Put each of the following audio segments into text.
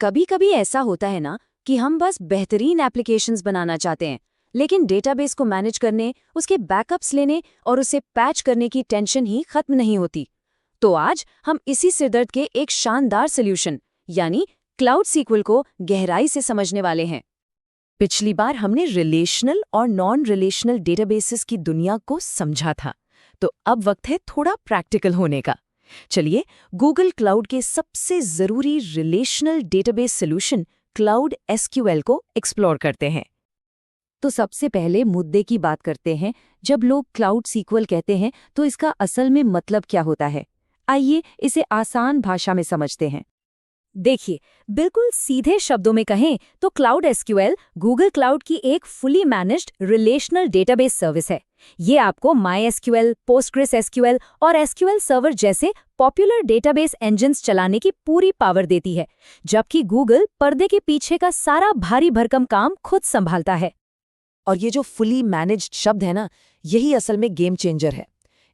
कभी कभी ऐसा होता है ना कि हम बस बेहतरीन एप्लीकेशंस बनाना चाहते हैं, लेकिन डेटाबेस को मैनेज करने, उसके बैकअप्स लेने और उसे पैच करने की टेंशन ही खत्म नहीं होती। तो आज हम इसी सिरदर्द के एक शानदार सोल्यूशन यानी क्लाउड सीक्वल को गहराई से समझने वाले हैं। पिछली बार हमने रिलेशनल और नॉन रिलेशनल डेटाबेसेस की दुनिया को समझा था, तो अब वक्त है थोड़ा प्रैक्टिकल होने का। चलिए गूगल क्लाउड के सबसे ज़रूरी relational database solution cloud SQL को एक्सप्लोर करते हैं। तो सबसे पहले मुद्दे की बात करते हैं। जब लोग क्लाउड सीक्वल कहते हैं तो इसका असल में मतलब क्या होता है? आइए इसे आसान भाषा में समझते हैं। देखिए, बिल्कुल सीधे शब्दों में कहें तो क्लाउड एसक्यूएल गूगल क्लाउड की एक fully managed relational database service है। ये आपको MySQL, PostgreSQL और एसक्यूएल सर्वर जैसे पॉपुलर डेटाबेस इंजन्स चलाने की पूरी पावर देती है, जबकि गूगल पर्दे के पीछे का सारा भारी भरकम काम खुद संभालता है। और ये जो फुली मैनेज्ड शब्द है ना, यही असल में गेम चेंजर है।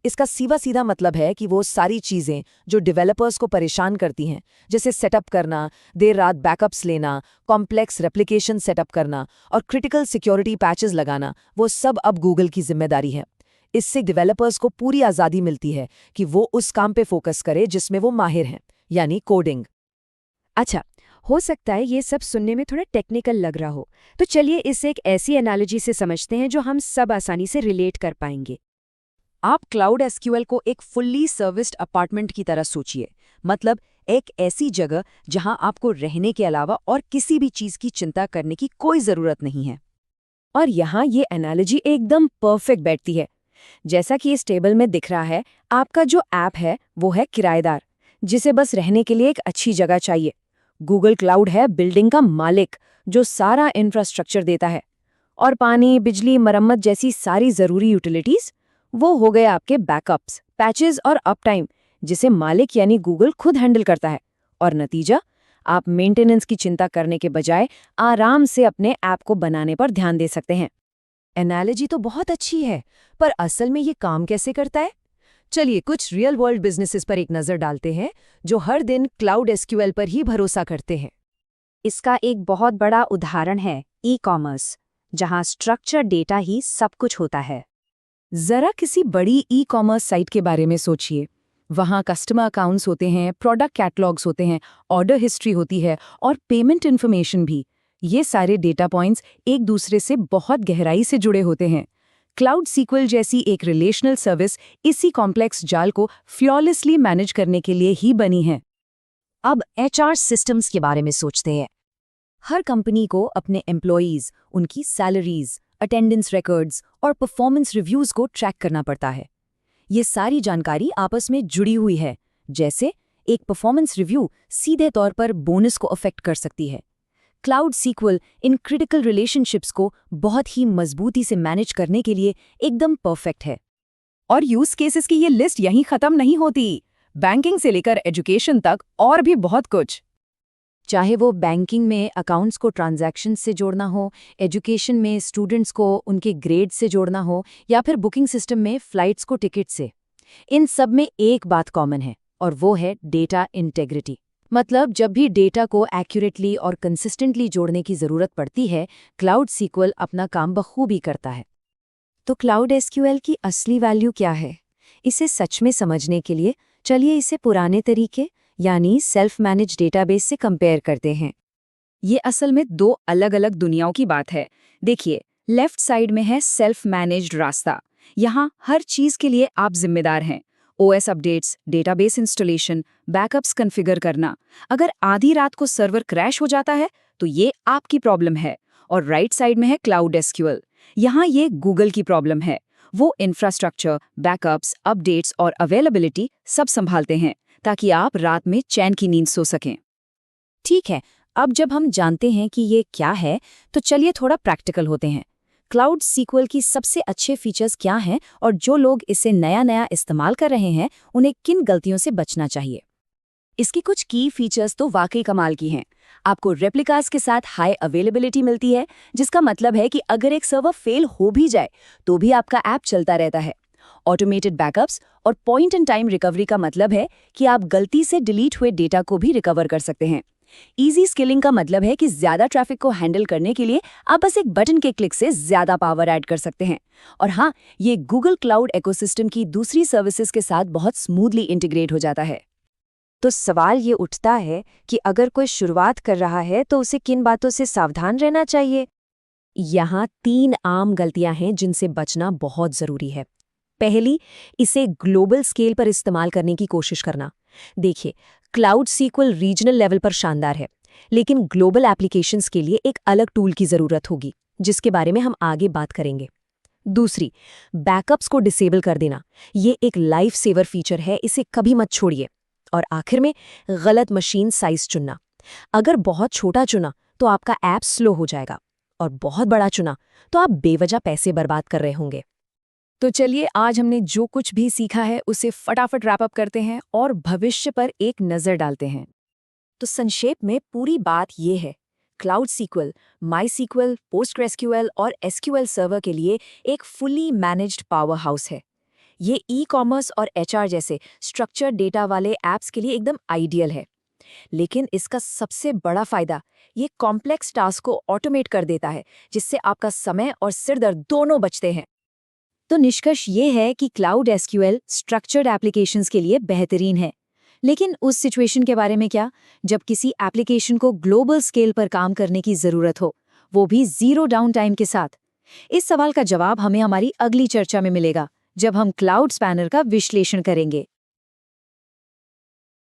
इसका सीधा मतलब है कि वो सारी चीज़ें जो डेवलपर्स को परेशान करती हैं, जैसे सेटअप करना, देर रात बैकअप्स लेना, कॉम्प्लेक्स रेप्लिकेशन सेटअप करना और क्रिटिकल सिक्योरिटी पैचेस लगाना, वो सब अब गूगल की जिम्मेदारी है। इससे डेवलपर्स को पूरी आज़ादी मिलती है कि वो उस काम पे फोकस करे जिसमें वो माहिर हैं, यानी कोडिंग। अच्छा, हो सकता है ये सब सुनने में थोड़ा टेक्निकल लग रहा हो, तो चलिए इसे एक ऐसी एनालॉजी से समझते हैं जो हम सब आसानी से रिलेट कर पाएंगे। आप क्लाउड एसक्यूएल को एक फुल्ली सर्विस्ड अपार्टमेंट की तरह सोचिए, मतलब एक ऐसी जगह जहां आपको रहने के अलावा और किसी भी चीज की चिंता करने की कोई जरूरत नहीं है। और यहाँ ये एनालॉजी एकदम परफेक्ट बैठती है। जैसा कि इस टेबल में दिख रहा है, आपका जो ऐप है वो है किराएदार, जिसे बस रहने के लिए एक अच्छी जगह चाहिए। गूगल क्लाउड है बिल्डिंग का मालिक, जो सारा इंफ्रास्ट्रक्चर देता है, और पानी, बिजली, मरम्मत जैसी सारी जरूरी यूटिलिटीज वो हो गए आपके बैकअप्स, पैचेस और अपटाइम, जिसे मालिक यानी गूगल खुद हैंडल करता है। और नतीजा, आप मेंटेनेंस की चिंता करने के बजाय आराम से अपने ऐप को बनाने पर ध्यान दे सकते हैं। एनालॉजी तो बहुत अच्छी है, पर असल में ये काम कैसे करता है? चलिए कुछ रियल वर्ल्ड बिजनेसेस पर एक नज़र डालते हैं जो हर दिन क्लाउड एसक्यूएल पर ही भरोसा करते हैं। इसका एक बहुत बड़ा उदाहरण है ई-कॉमर्स, जहां स्ट्रक्चर डेटा ही सब कुछ होता है। जरा किसी बड़ी ई-कॉमर्स साइट के बारे में सोचिए। वहाँ कस्टमर अकाउंट्स होते हैं, प्रोडक्ट कैटलॉग्स होते हैं, ऑर्डर हिस्ट्री होती है और पेमेंट इन्फॉर्मेशन भी। ये सारे डेटा पॉइंट्स एक दूसरे से बहुत गहराई से जुड़े होते हैं। क्लाउड सीक्वल जैसी एक रिलेशनल सर्विस इसी कॉम्प्लेक्स जाल को फ्लॉलेसली मैनेज करने के लिए ही बनी है। अब HR सिस्टम्स के बारे में सोचते हैं। हर कंपनी को अपने एम्प्लॉयज़, उनकी सैलरीज, अटेंडेंस रिकॉर्ड्स और परफॉर्मेंस रिव्यूज को ट्रैक करना पड़ता है। ये सारी जानकारी आपस में जुड़ी हुई है, जैसे एक परफॉर्मेंस रिव्यू सीधे तौर पर बोनस को अफेक्ट कर सकती है। क्लाउड सीक्वल इन क्रिटिकल रिलेशनशिप्स को बहुत ही मजबूती से मैनेज करने के लिए एकदम परफेक्ट है। और यूज केसेस की ये लिस्ट यहीं खत्म नहीं होती। बैंकिंग से लेकर एजुकेशन तक और भी बहुत कुछ। चाहे वो बैंकिंग में अकाउंट्स को ट्रांजैक्शन से जोड़ना हो, एजुकेशन में स्टूडेंट्स को उनके ग्रेड से जोड़ना हो, या फिर बुकिंग सिस्टम में फ्लाइट्स को टिकट से, इन सब में एक बात कॉमन है, और वो है डेटा इंटेग्रिटी। मतलब जब भी डेटा को एक्यूरेटली और कंसिस्टेंटली जोड़ने की ज़रूरत पड़ती है, क्लाउड सीक्वल अपना काम बखूबी करता है। तो क्लाउड एसक्यूएल की असली वैल्यू क्या है? इसे सच में समझने के लिए चलिए इसे पुराने तरीके यानी सेल्फ मैनेज डेटाबेस से कंपेयर करते हैं। ये असल में दो अलग अलग दुनियाओं की बात है। देखिए, लेफ्ट साइड में है सेल्फ मैनेज्ड रास्ता। यहाँ हर चीज़ के लिए आप जिम्मेदार हैं। OS updates, database installation, backups configure करना। अगर आधी रात को सर्वर क्रैश हो जाता है तो ये आपकी प्रॉब्लम है। और राइट साइड में है क्लाउड एसक्यूएल। यहाँ ये गूगल की प्रॉब्लम है। वो इंफ्रास्ट्रक्चर, बैकअप्स, अपडेट्स और अवेलेबिलिटी सब संभालते हैं, ताकि आप रात में चैन की नींद सो सकें। ठीक है, अब जब हम जानते हैं कि ये क्या है, तो चलिए थोड़ा प्रैक्टिकल होते हैं। क्लाउड सीक्वल की सबसे अच्छे फीचर्स क्या हैं और जो लोग इसे नया इस्तेमाल कर रहे हैं, उन्हें किन गलतियों से बचना चाहिए? इसकी कुछ की फीचर्स तो वाकई कमाल की हैं। आपको रेप्लिकास के साथ हाई अवेलेबिलिटी मिलती है, जिसका मतलब है कि अगर एक सर्वर फेल हो भी जाए तो भी आपका ऐप चलता रहता है। ऑटोमेटेड बैकअप्स और पॉइंट एंड टाइम रिकवरी का मतलब है कि आप गलती से डिलीट हुए डेटा को भी रिकवर कर सकते हैं। इजी स्केलिंग का मतलब है कि ज्यादा ट्रैफिक को हैंडल करने के लिए आप बस एक बटन के क्लिक से ज्यादा पावर ऐड कर सकते हैं। और हाँ, ये गूगल क्लाउड इकोसिस्टम की दूसरी सर्विसेज के साथ बहुत स्मूथली इंटीग्रेट हो जाता है। तो सवाल ये उठता है कि अगर कोई शुरुआत कर रहा है तो उसे किन बातों से सावधान रहना चाहिए? यहाँ 3 आम गलतियां हैं जिनसे बचना बहुत जरूरी है। पहली, इसे ग्लोबल स्केल पर इस्तेमाल करने की कोशिश करना। देखिए, क्लाउड सीक्वल रीजनल लेवल पर शानदार है, लेकिन ग्लोबल एप्लीकेशंस के लिए एक अलग टूल की जरूरत होगी, जिसके बारे में हम आगे बात करेंगे। दूसरी, बैकअप्स को डिसेबल कर देना। ये एक लाइफ सेवर फीचर है, इसे कभी मत छोड़िए। और आखिर में, गलत मशीन साइज चुनना। अगर बहुत छोटा चुना तो आपका ऐप स्लो हो जाएगा, और बहुत बड़ा चुना तो आप बेवजह पैसे बर्बाद कर रहे होंगे। तो चलिए, आज हमने जो कुछ भी सीखा है उसे फटाफट रैप अप करते हैं और भविष्य पर एक नजर डालते हैं। तो संक्षेप में पूरी बात ये है, क्लाउड सीक्वल, माईसीक्वल, पोस्टग्रेसक्यूएल और एसक्यूएल सर्वर के लिए एक फुली मैनेज्ड पावर हाउस है। ये ई-कॉमर्स और एचआर जैसे स्ट्रक्चर्ड डेटा वाले ऐप्स के लिए एकदम आइडियल है। लेकिन इसका सबसे बड़ा फायदा, ये कॉम्प्लेक्स टास्क को ऑटोमेट कर देता है, जिससे आपका समय और सिरदर्द दोनों बचते हैं। तो निष्कर्ष ये है कि क्लाउड एसक्यूएल स्ट्रक्चर्ड एप्लीकेशंस के लिए बेहतरीन है। लेकिन उस सिचुएशन के बारे में क्या, जब किसी एप्लीकेशन को ग्लोबल स्केल पर काम करने की जरूरत हो, वो भी जीरो डाउन टाइम के साथ? इस सवाल का जवाब हमें हमारी अगली चर्चा में मिलेगा, जब हम क्लाउड स्पैनर का विश्लेषण करेंगे।